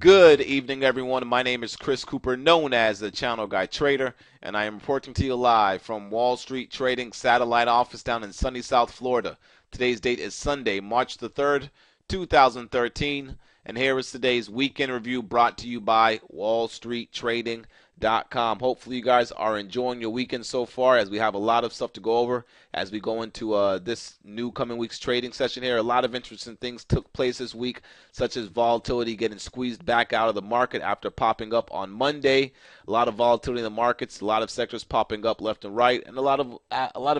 Good evening, everyone. My name is Chris Cooper, known as the Channel Guy Trader, and I am reporting to you live from Wall Street Trading Satellite Office down in sunny South Florida. Today's date is Sunday, March the 3rd, 2013, and here is today's weekend review brought to you by wallstreettrading.com. Hopefully you guys are enjoying your weekend so far, as we have a lot of stuff to go over as we go into this new coming week's trading session here. A lot of interesting things took place this week, such as volatility getting squeezed back out of the market after popping up on Monday. A lot of volatility in the markets, a lot of sectors popping up left and right, and a lot of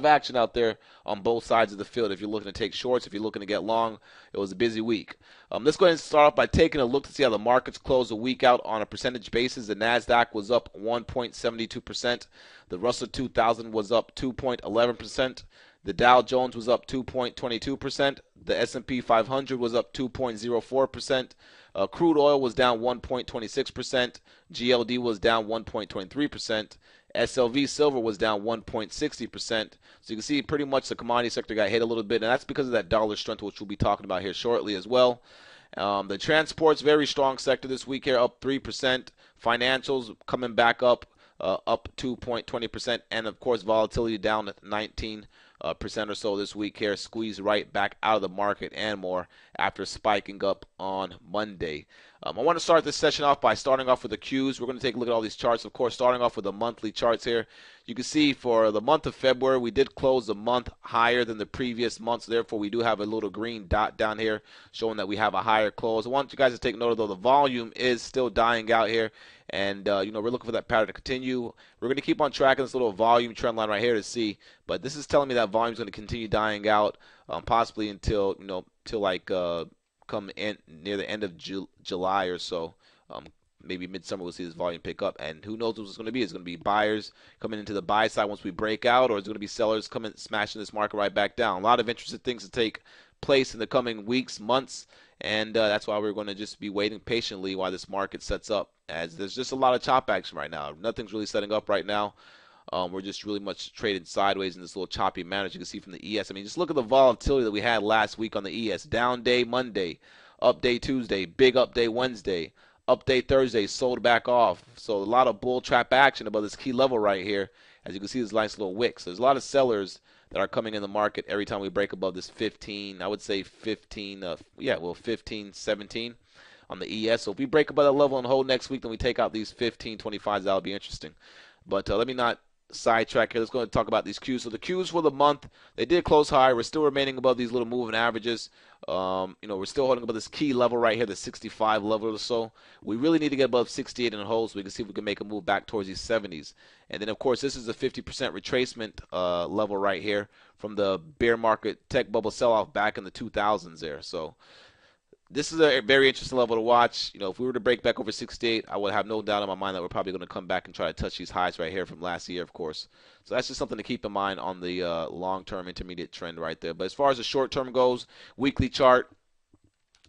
action out there on both sides of the field. If you're looking to take shorts, if you're looking to get long, it was a busy week. Let's go ahead and start off by taking a look to see how the markets closed the week out on a percentage basis. The NASDAQ was up 1.72%. The Russell 2000 was up 2.11%. The Dow Jones was up 2.22%. The S&P 500 was up 2.04%. Crude oil was down 1.26%. GLD was down 1.23%. SLV silver was down 1.60%. So you can see pretty much the commodity sector got hit a little bit, and that's because of that dollar strength, which we'll be talking about here shortly as well. The transport's very strong sector this week here, up 3%. Financials coming back up 2.20%, and of course volatility down at 19% or so this week here, squeezed right back out of the market and more after spiking up on Monday. I want to start this session off by starting off with the Qs. We're going to take a look at all these charts, of course, starting off with the monthly charts here. You can see for the month of February, we did close the month higher than the previous month, so therefore we do have a little green dot down here showing that we have a higher close. I want you guys to take note of, though, the volume is still dying out here, and we're looking for that pattern to continue. We're going to keep on tracking this little volume trend line right here to see, but this is telling me that volume is going to continue dying out, possibly until come in near the end of July or so. Maybe midsummer we'll see this volume pick up, and who knows what it's going to be. It's going to be buyers coming into the buy side once we break out, or it's going to be sellers coming smashing this market right back down. A lot of interesting things to take place in the coming weeks, months, and that's why we're going to just be waiting patiently while this market sets up, as there's just a lot of chop action right now. Nothing's really setting up right now. We're just really much trading sideways in this little choppy manner, as you can see from the ES. I mean, just look at the volatility that we had last week on the ES. Down day Monday, up day Tuesday, big up day Wednesday, up day Thursday, sold back off. So a lot of bull trap action above this key level right here. As you can see, this nice little wick. So there's a lot of sellers that are coming in the market every time we break above this 15, I would say 15, 15, 17 on the ES. So if we break above that level and hold next week, then we take out these 15, 25s. That'll be interesting. But let me not sidetrack here. Let's go ahead and talk about these Qs. So the Qs for the month, they did close high. We're still remaining above these little moving averages. We're still holding above this key level right here, the 65 level or so. We really need to get above 68 and hold so we can see if we can make a move back towards these 70s. And then, of course, this is a 50% retracement level right here from the bear market tech bubble sell-off back in the 2000s there. So this is a very interesting level to watch. If we were to break back over 68, I would have no doubt in my mind that we're probably going to come back and try to touch these highs right here from last year, of course. So that's just something to keep in mind on the long-term intermediate trend right there. But as far as the short-term goes, weekly chart,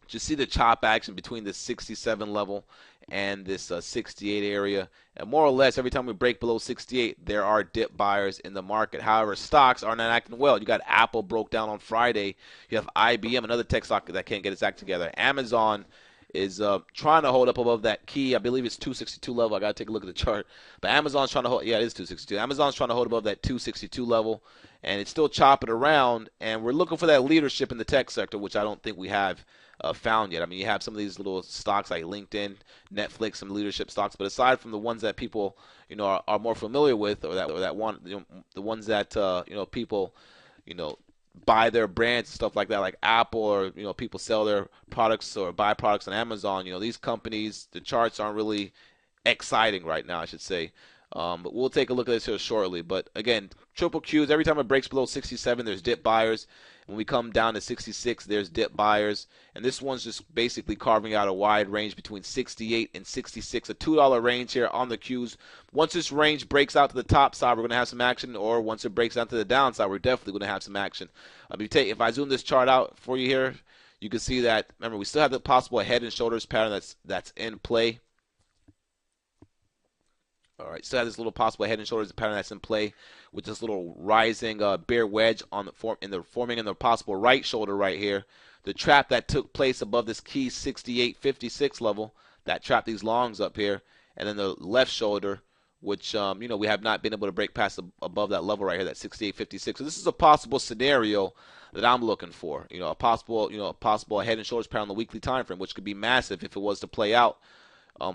just see the chop action between this 67 level and this 68 area. And more or less, every time we break below 68, there are dip buyers in the market. However, stocks are not acting well. You got Apple broke down on Friday. You have IBM, another tech stock that can't get its act together. Amazon is trying to hold up above that key. I believe it's 262 level. I got to take a look at the chart. But Amazon's trying to hold, yeah, it is 262. Amazon's trying to hold above that 262 level, and it's still chopping around. And we're looking for that leadership in the tech sector, which I don't think we have found yet. I mean, you have some of these little stocks like LinkedIn, Netflix, some leadership stocks, but aside from the ones that people are more familiar with, or that one, the ones that people buy their brands and stuff like that, like Apple, or people sell their products or buy products on Amazon. These companies, the charts aren't really exciting right now, I should say. But we'll take a look at this here shortly. But again, triple Qs, every time it breaks below 67, there's dip buyers. When we come down to 66, there's dip buyers. And this one's just basically carving out a wide range between 68 and 66, a $2 range here on the Qs. Once this range breaks out to the top side, we're going to have some action, or once it breaks out to the downside, we're definitely going to have some action. If I zoom this chart out for you here, you can see that, remember, we still have the possible head and shoulders pattern that's in play. All right, still have this little possible head and shoulders pattern that's in play with this little rising bear wedge forming in the possible right shoulder right here. The trap that took place above this key 68.56 level, that trap these longs up here, and then the left shoulder, which we have not been able to break past above that level right here, that 68.56. So this is a possible scenario that I'm looking for. A possible head and shoulders pair on the weekly time frame, which could be massive if it was to play out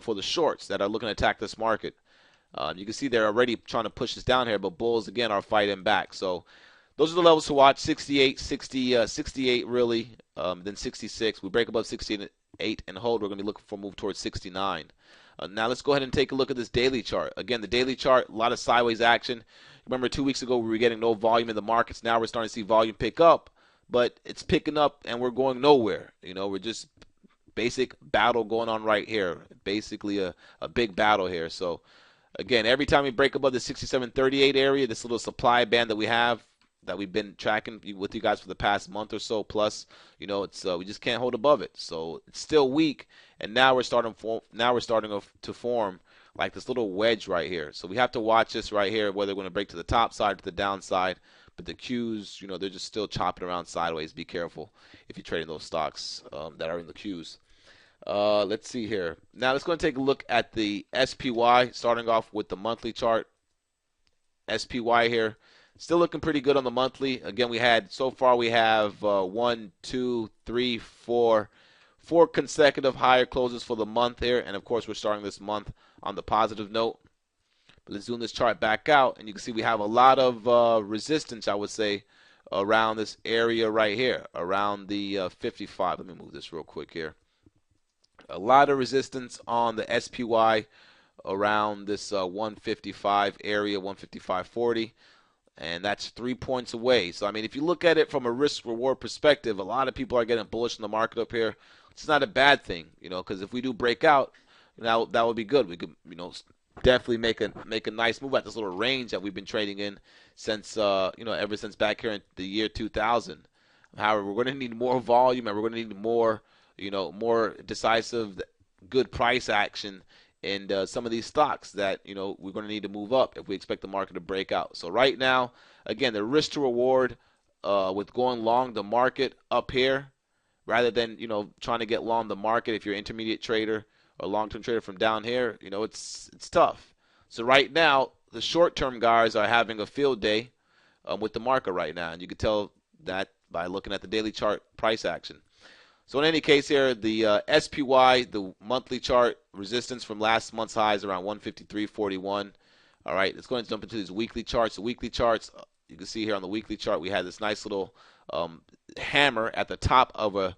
for the shorts that are looking to attack this market. You can see they're already trying to push this down here, but bulls again are fighting back. So those are the levels to watch: 68, 60, 68 really, then 66. We break above 68 and hold. We're going to be looking for a move towards 69. Now let's go ahead and take a look at this daily chart. Again, the daily chart, a lot of sideways action. Remember 2 weeks ago we were getting no volume in the markets. Now we're starting to see volume pick up, but it's picking up and we're going nowhere. We're just basic battle going on right here. Basically a big battle here. So again, every time we break above the 67.38 area, this little supply band that we have, that we've been tracking with you guys for the past month or so plus, it's we just can't hold above it. So it's still weak, and now we're starting to form like this little wedge right here. So we have to watch this right here, whether we're going to break to the top side or to the downside. But the Qs, they're just still chopping around sideways. Be careful if you're trading those stocks that are in the Qs. Let's see here. Now let's go and take a look at the SPY, starting off with the monthly chart. SPY here. Still looking pretty good on the monthly. Again, we have 1, 2, 3, 4 consecutive higher closes for the month here. And of course, we're starting this month on the positive note. But let's zoom this chart back out, and you can see we have a lot of resistance, I would say, around this area right here, around the 55. Let me move this real quick here. A lot of resistance on the SPY around this 155 area, 155.40. And that's 3 points away. So, I mean, if you look at it from a risk-reward perspective, a lot of people are getting bullish in the market up here. It's not a bad thing, because if we do break out, that would be good. We could, definitely make a nice move at this little range that we've been trading in since, ever since back here in the year 2000. However, we're going to need more volume, and we're going to need more, more decisive, good price action and some of these stocks that we're going to need to move up if we expect the market to break out. So right now, again, the risk to reward with going long the market up here, rather than trying to get long the market if you're an intermediate trader or long-term trader from down here, it's tough. So right now, the short-term guys are having a field day with the market right now, and you can tell that by looking at the daily chart price action. So in any case here, the SPY, the monthly chart, resistance from last month's highs around 153.41. All right, let's go ahead and jump into these weekly charts. The weekly charts, you can see here on the weekly chart, we had this nice little hammer at the top of a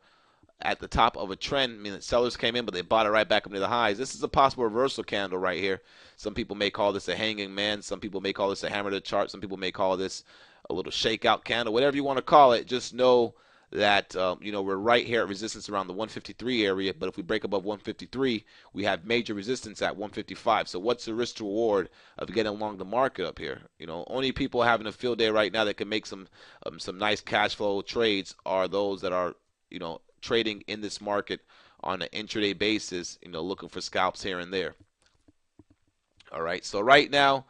trend. I mean, the sellers came in, but they bought it right back up to the highs. This is a possible reversal candle right here. Some people may call this a hanging man. Some people may call this a hammer to the chart. Some people may call this a little shakeout candle. Whatever you want to call it, just know that we're right here at resistance around the 153 area, but if we break above 153, we have major resistance at 155. So what's the risk to reward of getting along the market up here? Only people having a field day right now that can make some nice cash flow trades are those that are trading in this market on an intraday basis, looking for scalps here and there. All right, so right now,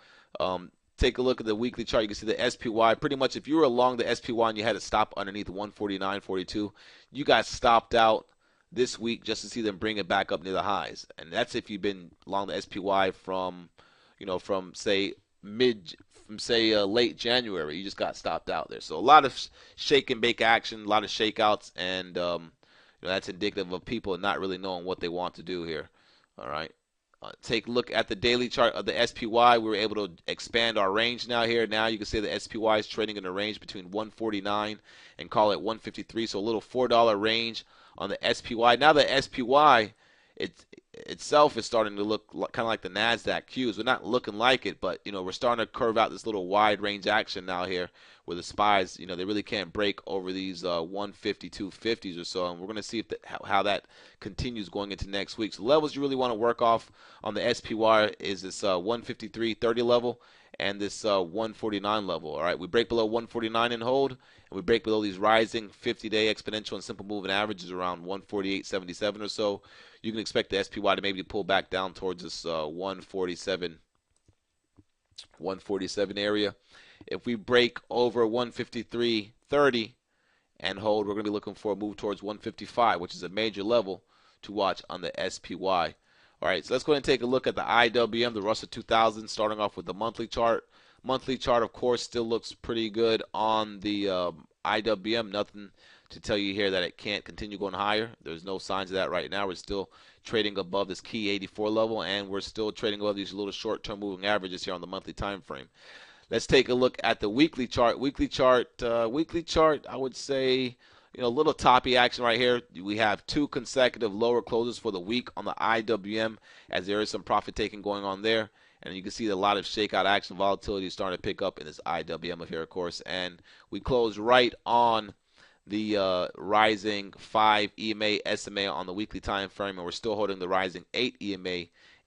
take a look at the weekly chart. You can see the SPY. Pretty much, if you were along the SPY and you had to stop underneath 149.42, you got stopped out this week just to see them bring it back up near the highs. And that's if you've been along the SPY from late January. You just got stopped out there. So a lot of shake and bake action, a lot of shakeouts, and that's indicative of people not really knowing what they want to do here. All right. Take a look at the daily chart of the SPY. We were able to expand our range now here. Now you can see the SPY is trading in a range between 149 and call it 153. So a little $4 range on the SPY. Now the SPY itself is starting to look kind of like the NASDAQ Qs. We're not looking like it, but we're starting to curve out this little wide range action now here where the SPYs, they really can't break over these 152.50s or so, and we're going to see how that continues going into next week. So levels you really want to work off on the SPY is this 153.30 level and this 149 level. All right, we break below 149 and hold, and we break below these rising 50-day exponential and simple moving averages around 148.77 or so. You can expect the SPY to maybe pull back down towards this 147 area. If we break over 153.30 and hold, we're going to be looking for a move towards 155, which is a major level to watch on the SPY. All right, so let's go ahead and take a look at the IWM, the Russell 2000, starting off with the monthly chart. Monthly chart, of course, still looks pretty good on the IWM. Nothing to tell you here that it can't continue going higher. There's no signs of that right now. We're still trading above this key 84 level, and we're still trading above these little short-term moving averages here on the monthly time frame. Let's take a look at the weekly chart. Weekly chart, I would say, a little toppy action right here. We have two consecutive lower closes for the week on the IWM, as there is some profit taking going on there. And you can see a lot of shakeout action. Volatility is starting to pick up in this IWM of here, of course. And we close right on the rising 5 EMA SMA on the weekly time frame, and we're still holding the rising 8 EMA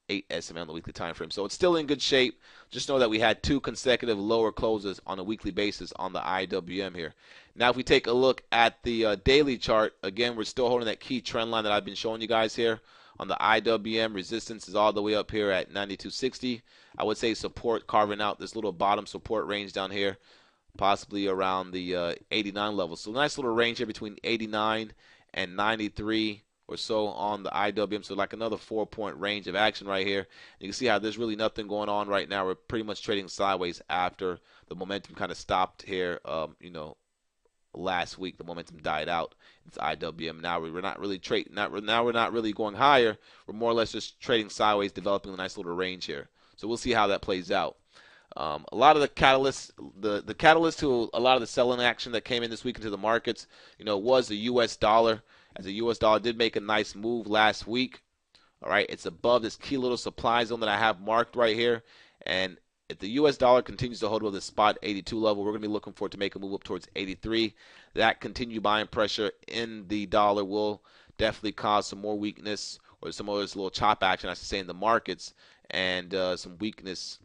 8 SMA on the weekly time frame. So it's still in good shape. Just know that we had two consecutive lower closes on a weekly basis on the IWM here. Now if we take a look at the daily chart, again, we're still holding that key trend line that I've been showing you guys here. On the IWM, resistance is all the way up here at 92.60. I would say support carving out this little bottom support range down here, possibly around the 89 level. So nice little range here between 89 and 93 or so on the IWM. So like another 4-point range of action right here. You can see how there's really nothing going on right now. We're pretty much trading sideways after the momentum kind of stopped here. Last week the momentum died out. It's IWM. Now we're not really trading. Now we're not really going higher. We're more or less just trading sideways, developing a nice little range here. So we'll see how that plays out. A lot of the catalysts, the catalyst to a lot of the selling action that came in this week into the markets, was the U.S. dollar. As the U.S. dollar did make a nice move last week. All right, it's above this key little supply zone that I have marked right here, and if the U.S. dollar continues to hold above the spot 82 level, we're going to be looking for it to make a move up towards 83. That continued buying pressure in the dollar will definitely cause some more weakness, or some of this little chop action, I should say, in the markets, and some weakness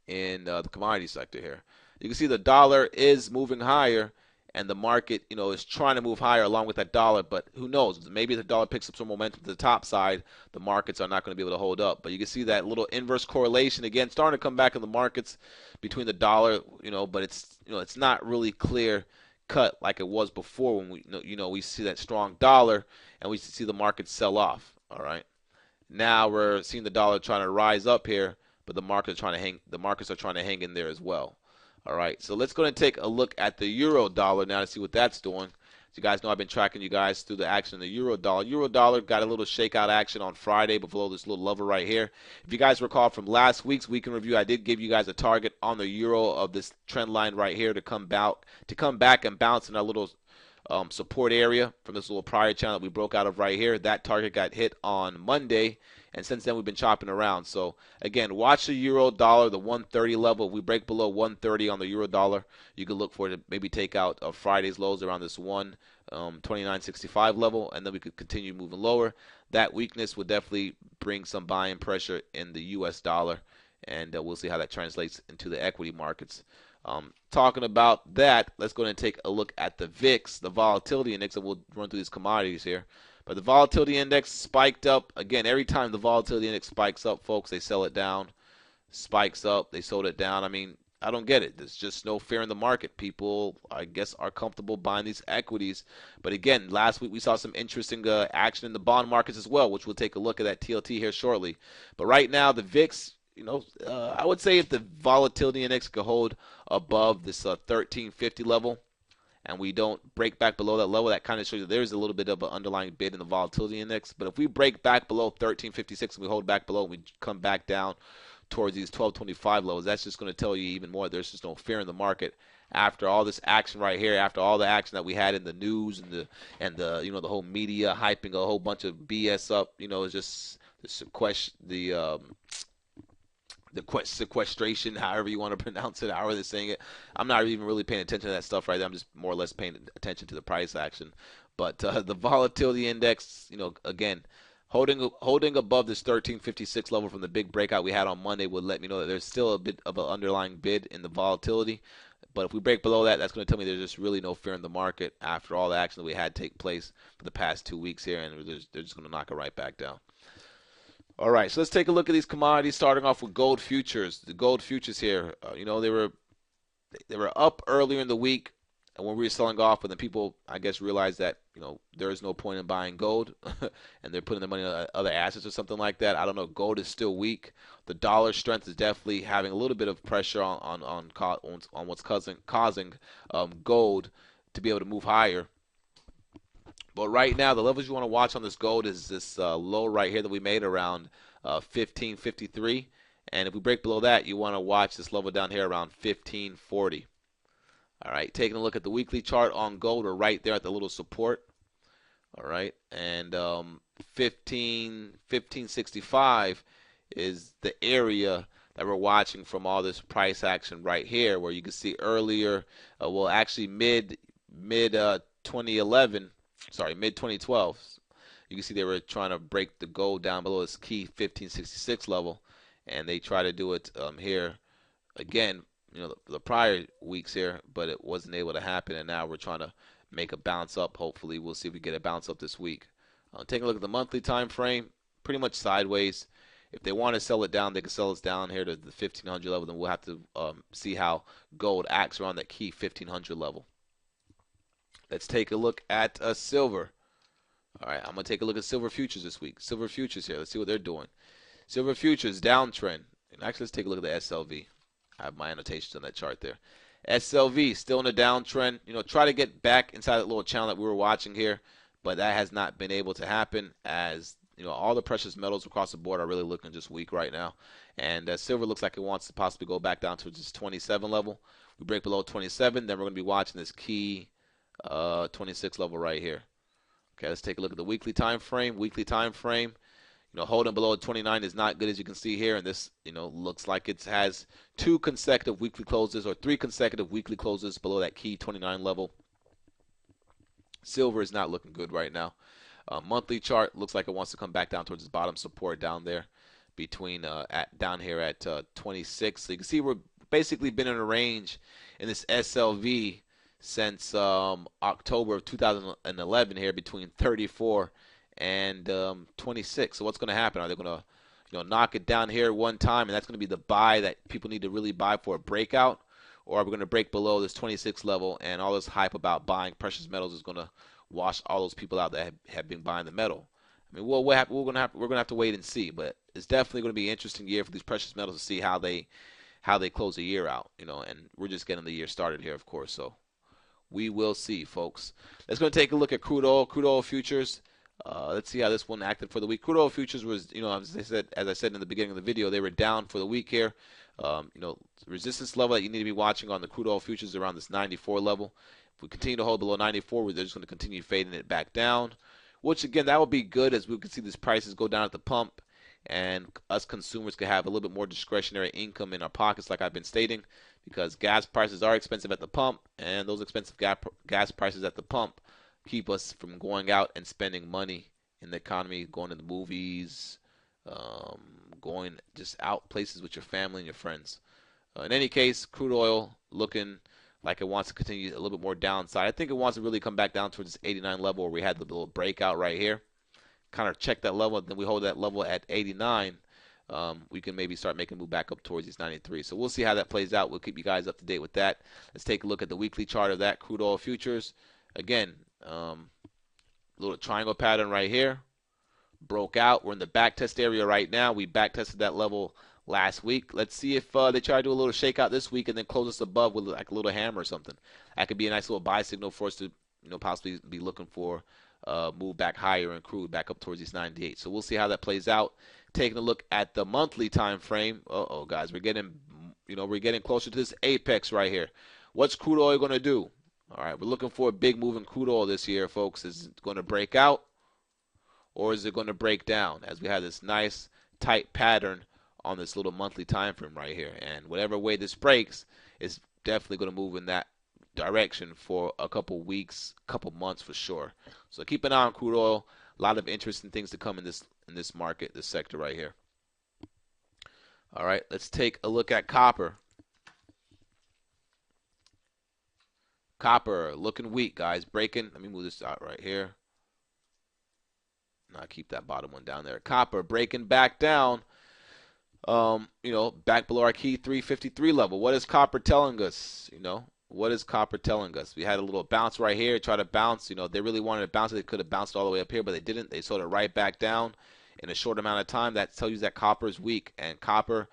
in the commodity sector here. You can see the dollar is moving higher, and the market, is trying to move higher along with that dollar, but who knows? Maybe the dollar picks up some momentum to the top side, the markets are not going to be able to hold up. But you can see that little inverse correlation again starting to come back in the markets between the dollar, but it's not really clear cut like it was before when we see that strong dollar and we see the market sell off. All right, now we're seeing the dollar trying to rise up here, but the markets are trying to hang in there as well. All right, so let's go and take a look at the euro dollar now to see what that's doing. As you guys know, I've been tracking you guys through the action of the euro dollar. Euro dollar got a little shakeout action on Friday below this little level right here. If you guys recall from last week's week in review, I did give you guys a target on the euro of this trend line right here to come back and bounce in our little support area from this little prior channel that we broke out of right here. That target got hit on Monday, and since then we've been chopping around. So again, watch the euro dollar, the 130 level. If we break below 130 on the euro dollar, you can look for it to maybe take out Friday's lows around this 129.65 level, and then we could continue moving lower. That weakness would definitely bring some buying pressure in the U.S. dollar, and we'll see how that translates into the equity markets. Talking about that, let's go ahead and take a look at the VIX, the volatility index, and we'll run through these commodities here. But the volatility index spiked up. Again, every time the volatility index spikes up, folks, they sell it down. Spikes up, they sold it down. I mean, I don't get it. There's just no fear in the market. People, I guess, are comfortable buying these equities. But again, last week we saw some interesting action in the bond markets as well, which we'll take a look at that TLT here shortly. But right now, the VIX, I would say if the volatility index could hold above this 1350 level, and we don't break back below that level, that kind of shows you there's a little bit of an underlying bid in the volatility index. But if we break back below 1356 and we hold back below and we come back down towards these 1225 levels, that's just going to tell you even more there's just no fear in the market after all this action right here, after all the action that we had in the news and the the whole media hyping a whole bunch of BS up. It's just the sequestration, however you want to pronounce it, however they're saying it. I'm not even really paying attention to that stuff right there. I'm just more or less paying attention to the price action. But the volatility index, again, holding above this 1356 level from the big breakout we had on Monday would let me know that there's still a bit of an underlying bid in the volatility. But if we break below that, that's going to tell me there's just really no fear in the market after all the action that we had take place for the past 2 weeks here, and they're just going to knock it right back down. All right, so let's take a look at these commodities, starting off with gold futures. The gold futures here, they were up earlier in the week. And when we were selling off, but then people, I guess, realized that there is no point in buying gold, and they're putting their money on other assets or something like that. I don't know. Gold is still weak. The dollar strength is definitely having a little bit of pressure on what's causing gold to be able to move higher. But right now, the levels you want to watch on this gold is this low right here that we made around 1553. And if we break below that, you want to watch this level down here around 1540. All right, taking a look at the weekly chart on gold, we're right there at the little support. All right, and 1565 is the area that we're watching from all this price action right here, where you can see earlier, well, actually mid 2011, sorry, mid 2012. You can see they were trying to break the gold down below this key 1566 level, and they try to do it here again, the prior weeks here, but it wasn't able to happen, and now we're trying to make a bounce up. Hopefully, we'll see if we get a bounce up this week. Taking a look at the monthly time frame, pretty much sideways. If they want to sell it down, they can sell us down here to the 1500 level. Then we'll have to see how gold acts around that key 1500 level. Let's take a look at silver. All right, I'm going to take a look at silver futures this week. Silver futures here. Let's see what they're doing. Silver futures downtrend. And actually, let's take a look at the SLV. I have my annotations on that chart there. SLV still in a downtrend. Try to get back inside that little channel that we were watching here, but that has not been able to happen, as all the precious metals across the board are really looking just weak right now. And silver looks like it wants to possibly go back down to this 27 level. We break below 27, then we're going to be watching this key 26 level right here. Okay, let's take a look at the weekly time frame. Weekly time frame. Holding below 29 is not good, as you can see here, and this, looks like it has 2 consecutive weekly closes or 3 consecutive weekly closes below that key 29 level. Silver is not looking good right now. Monthly chart looks like it wants to come back down towards its bottom support down there between down here at 26. So you can see we're basically been in a range in this SLV since October of 2011 here, between 34 and 26. So what's going to happen? Are they going to knock it down here one time, and that's going to be the buy that people need to really buy for a breakout? Or are we going to break below this 26 level, and all this hype about buying precious metals is going to wash all those people out that have been buying the metal? I mean, we're going to have to wait and see, but it's definitely going to be an interesting year for these precious metals to see how they close the year out, and we're just getting the year started here, of course. So we will see, folks. Let's go take a look at crude oil futures. Let's see how this one acted for the week. Crude oil futures was, as I said in the beginning of the video, they were down for the week here. Resistance level that you need to be watching on the crude oil futures around this 94 level. If we continue to hold below 94, they're just going to continue fading it back down, which again, that would be good, as we can see these prices go down at the pump, and us consumers can have a little bit more discretionary income in our pockets, like I've been stating, because gas prices are expensive at the pump, and those expensive gas prices at the pump keep us from going out and spending money in the economy, going to the movies, going just out places with your family and your friends. In any case, crude oil looking like it wants to continue a little bit more downside. I think it wants to really come back down towards this 89 level, where we had the little breakout right here. Kind of check that level, then we hold that level at 89. We can maybe start making a move back up towards these 93. So we'll see how that plays out. We'll keep you guys up to date with that. Let's take a look at the weekly chart of that crude oil futures. Again, little triangle pattern right here. Broke out. We're in the back test area right now. We back tested that level last week. Let's see if they try to do a little shakeout this week and then close us above with like a little hammer or something. That could be a nice little buy signal for us to possibly be looking for move back higher in crude, back up towards these 98. So we'll see how that plays out. Taking a look at the monthly time frame. Guys, we're getting closer to this apex right here. What's crude oil going to do? All right, we're looking for a big move in crude oil this year, folks. Is it going to break out, or is it going to break down, as we have this nice tight pattern on this little monthly time frame right here? And whatever way this breaks is definitely going to move in that direction for a couple weeks, couple months for sure. So keep an eye on crude oil. A lot of interesting things to come in this market, this sector right here. All right, let's take a look at copper. Copper looking weak, guys. Breaking. Let me move this out right here. Now keep that bottom one down there. Copper breaking back down. Back below our key 353 level. What is copper telling us? What is copper telling us? We had a little bounce right here, try to bounce. They really wanted to bounce it. They could have bounced all the way up here, but they didn't. They sold it right back down in a short amount of time. That tells you that copper is weak, and copper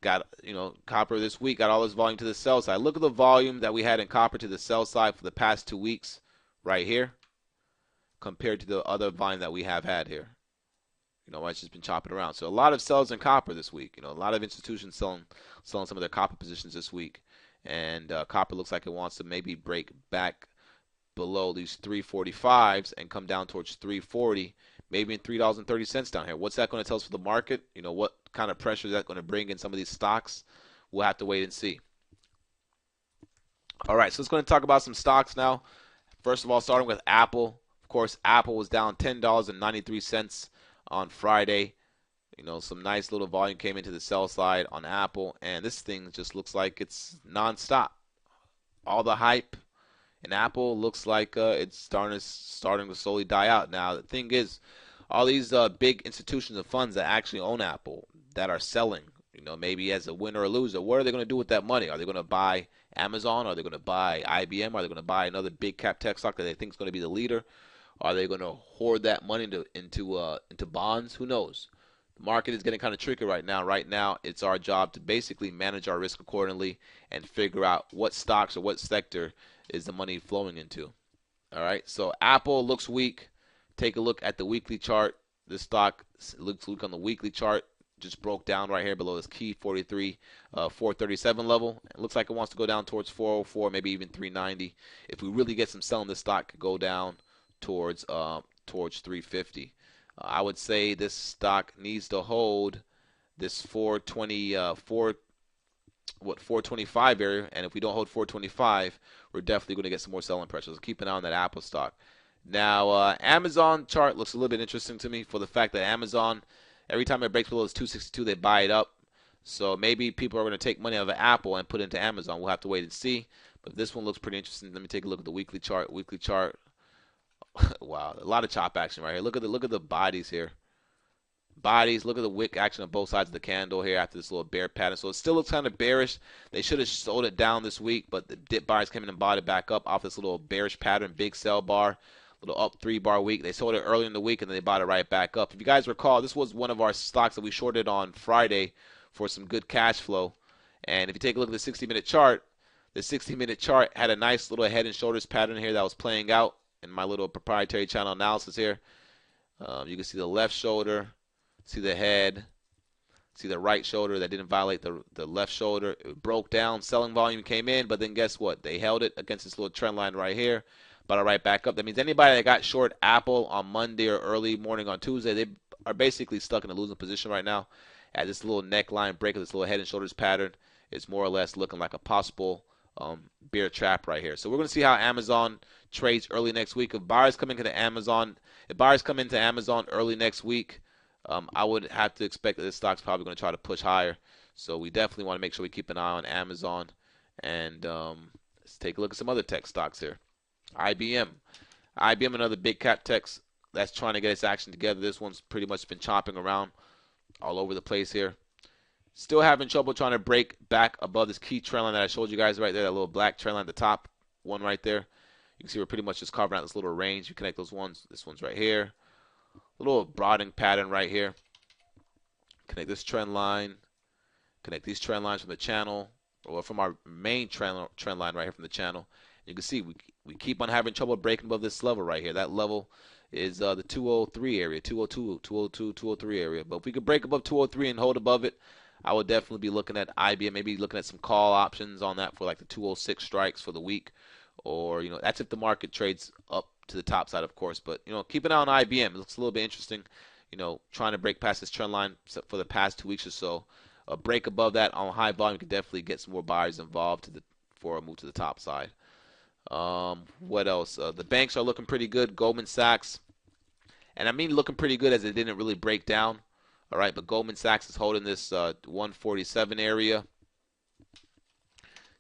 this week got all this volume to the sell side. Look at the volume that we had in copper to the sell side for the past 2 weeks right here compared to the other volume that we have had here. It's just been chopping around. So a lot of sells in copper this week. A lot of institutions selling some of their copper positions this week. And copper looks like it wants to maybe break back below these 345s and come down towards 340, maybe in $3.30 down here. What's that going to tell us for the market? What kind of pressure is that going to bring in some of these stocks? We'll have to wait and see. All right, so let's go and talk about some stocks now. First of all, starting with Apple. Of course, Apple was down $10.93 on Friday. Some nice little volume came into the sell side on Apple, and this thing just looks like it's nonstop. All the hype in Apple looks like it's starting to slowly die out. Now, the thing is, all these big institutions and funds that actually own Apple that are selling, maybe as a winner or loser, what are they going to do with that money? Are they going to buy Amazon? Are they going to buy IBM? Are they going to buy another big cap tech stock that they think is going to be the leader? Are they going to hoard that money into bonds? Who knows? The market is getting kind of tricky right now. Right now, it's our job to basically manage our risk accordingly and figure out what stocks or what sector is the money flowing into. All right, so Apple looks weak. Take a look at the weekly chart. This stock looks weak on the weekly chart. Just broke down right here below this key 437 level. It looks like it wants to go down towards 404, maybe even 390. If we really get some selling, this stock could go down towards 350. I would say this stock needs to hold this 425 area, and if we don't hold 425, we're definitely going to get some more selling pressure. So keep an eye on that Apple stock. Now, Amazon chart looks a little bit interesting to me for the fact that Amazon, every time it breaks below this 262, they buy it up. So maybe people are going to take money out of Apple and put it into Amazon. We'll have to wait and see. But this one looks pretty interesting. Let me take a look at the weekly chart. Weekly chart. Wow, a lot of chop action right here. Look at the bodies here. Bodies. Look at the wick action on both sides of the candle here after this little bear pattern. So it still looks kind of bearish. They should have sold it down this week, but the dip buyers came in and bought it back up off this little bearish pattern, big sell bar, little up 3-bar week. They sold it early in the week and then they bought it right back up. If you guys recall, this was one of our stocks that we shorted on Friday for some good cash flow. And if you take a look at the 60-minute chart, the 60-minute chart had a nice little head and shoulders pattern here that was playing out in my little proprietary channel analysis here. You can see the left shoulder, see the head, see the right shoulder that didn't violate the left shoulder. It broke down, selling volume came in, but then guess what? They held it against this little trend line right here, bought it right back up. That means anybody that got short Apple on Monday or early morning on Tuesday, they are basically stuck in a losing position right now. At this little neckline break of this little head and shoulders pattern, it's more or less looking like a possible bear trap right here. So we're going to see how Amazon trades early next week. If buyers come into Amazon early next week, I would have to expect that this stock's probably going to try to push higher. So we definitely want to make sure we keep an eye on Amazon. And let's take a look at some other tech stocks here. IBM, another big cap tech that's trying to get its action together. This one's pretty much been chopping around all over the place here. Still having trouble trying to break back above this key trend line that I showed you guys right there, that little black trend line at the top one right there. You can see we're pretty much just carving out this little range. You connect those ones. This one's right here. A little broadening pattern right here. Connect this trend line. Connect these trend lines from the channel, or from our main trend line right here from the channel. You can see we keep on having trouble breaking above this level right here. That level is the 203 area, 202, 202, 203 area. But if we could break above 203 and hold above it, I would definitely be looking at IBM, maybe looking at some call options on that for like the 206 strikes for the week. Or, that's if the market trades up to the top side, of course. But, keep an eye on IBM. It looks a little bit interesting, trying to break past this trend line for the past 2 weeks or so. A break above that on high volume could definitely get some more buyers involved for a move to the top side. What else? The banks are looking pretty good. Goldman Sachs. And I mean looking pretty good as it didn't really break down. All right, but Goldman Sachs is holding this 147 area.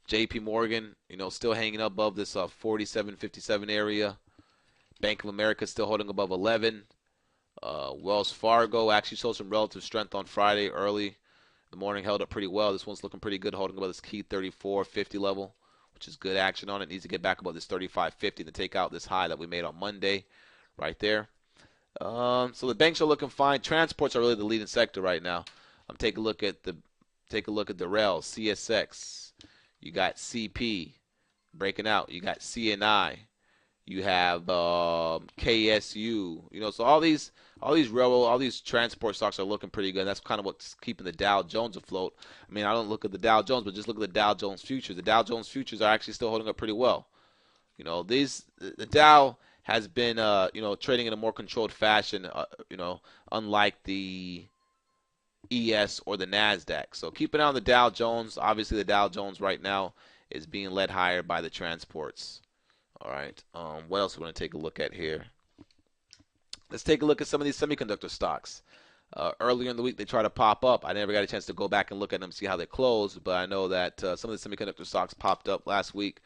JP Morgan, still hanging above this 47.57 area. Bank of America still holding above 11. Wells Fargo actually showed some relative strength on Friday early. The morning held up pretty well. This one's looking pretty good, holding above this key 34.50 level, which is good action on it. Needs to get back above this 35.50 to take out this high that we made on Monday, right there. So the banks are looking fine. Transports are really the leading sector right now. Take a look at the rails, CSX. You got CP breaking out. You got CNI. You have KSU. So all these railroad, all these transport stocks are looking pretty good. That's kind of what's keeping the Dow Jones afloat. I mean, I don't look at the Dow Jones, but just look at the Dow Jones futures. The Dow Jones futures are actually still holding up pretty well. The Dow has been trading in a more controlled fashion. Unlike the ES or the Nasdaq. So keep an eye on the Dow Jones. Obviously, the Dow Jones right now is being led higher by the transports. All right. What else we want to take a look at here? Let's take a look at some of these semiconductor stocks. Earlier in the week, they tried to pop up. I never got a chance to go back and look at them, see how they closed, but I know that some of the semiconductor stocks popped up last week.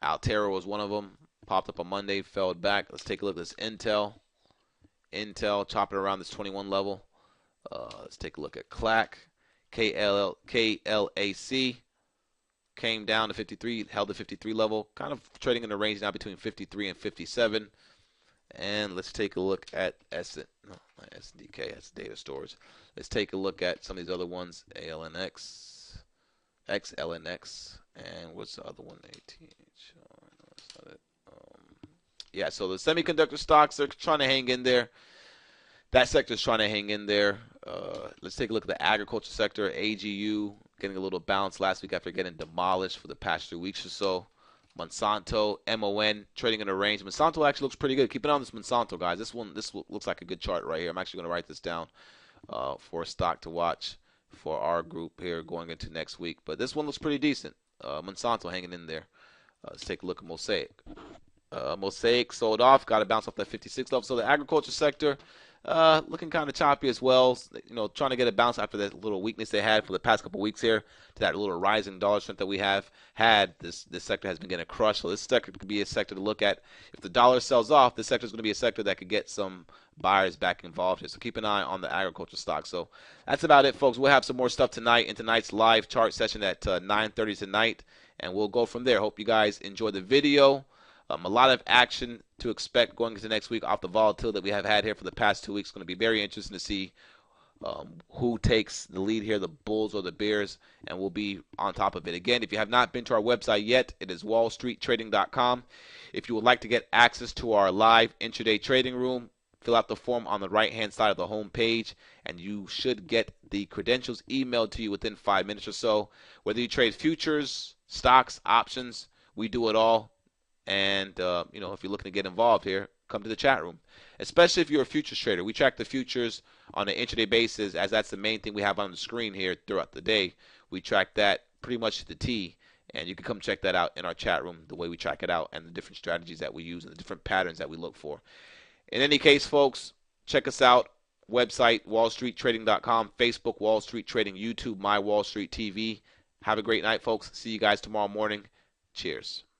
Altera was one of them. Popped up on Monday, fell back. Let's take a look at this Intel. Intel chopping around this 21 level. Let's take a look at KLAC. KLAC came down to 53, held the 53 level, kind of trading in the range now between 53 and 57. And let's take a look at SDK, that's data storage. Let's take a look at some of these other ones, ALNX, XLNX, and what's the other one? ATH. Oh, no, that's not it. Yeah, so the semiconductor stocks are trying to hang in there. That sector is trying to hang in there. Let's take a look at the agriculture sector. AGU getting a little bounce last week after getting demolished for the past 3 weeks or so. Monsanto, MON, trading in a range. Monsanto actually looks pretty good. Keep an eye on this Monsanto, guys. This looks like a good chart right here. I'm actually going to write this down for a stock to watch for our group here going into next week. But this one looks pretty decent. Monsanto hanging in there. Let's take a look at Mosaic. Mosaic sold off, got to bounce off that 56 level. So the agriculture sector looking kind of choppy as well. Trying to get a bounce after that little weakness they had for the past couple weeks here to that little rising dollar strength that we have had. This sector has been getting crushed. So this sector could be a sector to look at. If the dollar sells off, this sector is going to be a sector that could get some buyers back involved here. So keep an eye on the agriculture stock. So that's about it, folks. We'll have some more stuff tonight in tonight's live chart session at 9:30 tonight, and we'll go from there. Hope you guys enjoy the video. A lot of action to expect going into next week off the volatility that we have had here for the past 2 weeks. It's going to be very interesting to see who takes the lead here, the Bulls or the Bears, and we'll be on top of it. Again, if you have not been to our website yet, it is wallstreettrading.com. If you would like to get access to our live intraday trading room, fill out the form on the right-hand side of the home page, and you should get the credentials emailed to you within 5 minutes or so. Whether you trade futures, stocks, options, we do it all. And, if you're looking to get involved here, come to the chat room, especially if you're a futures trader. We track the futures on an intraday basis, as that's the main thing we have on the screen here throughout the day. We track that pretty much to the T, and you can come check that out in our chat room, the way we track it out and the different strategies that we use and the different patterns that we look for. In any case, folks, check us out. Website, wallstreettrading.com, Facebook, Wall Street Trading, YouTube, My Wall Street TV. Have a great night, folks. See you guys tomorrow morning. Cheers.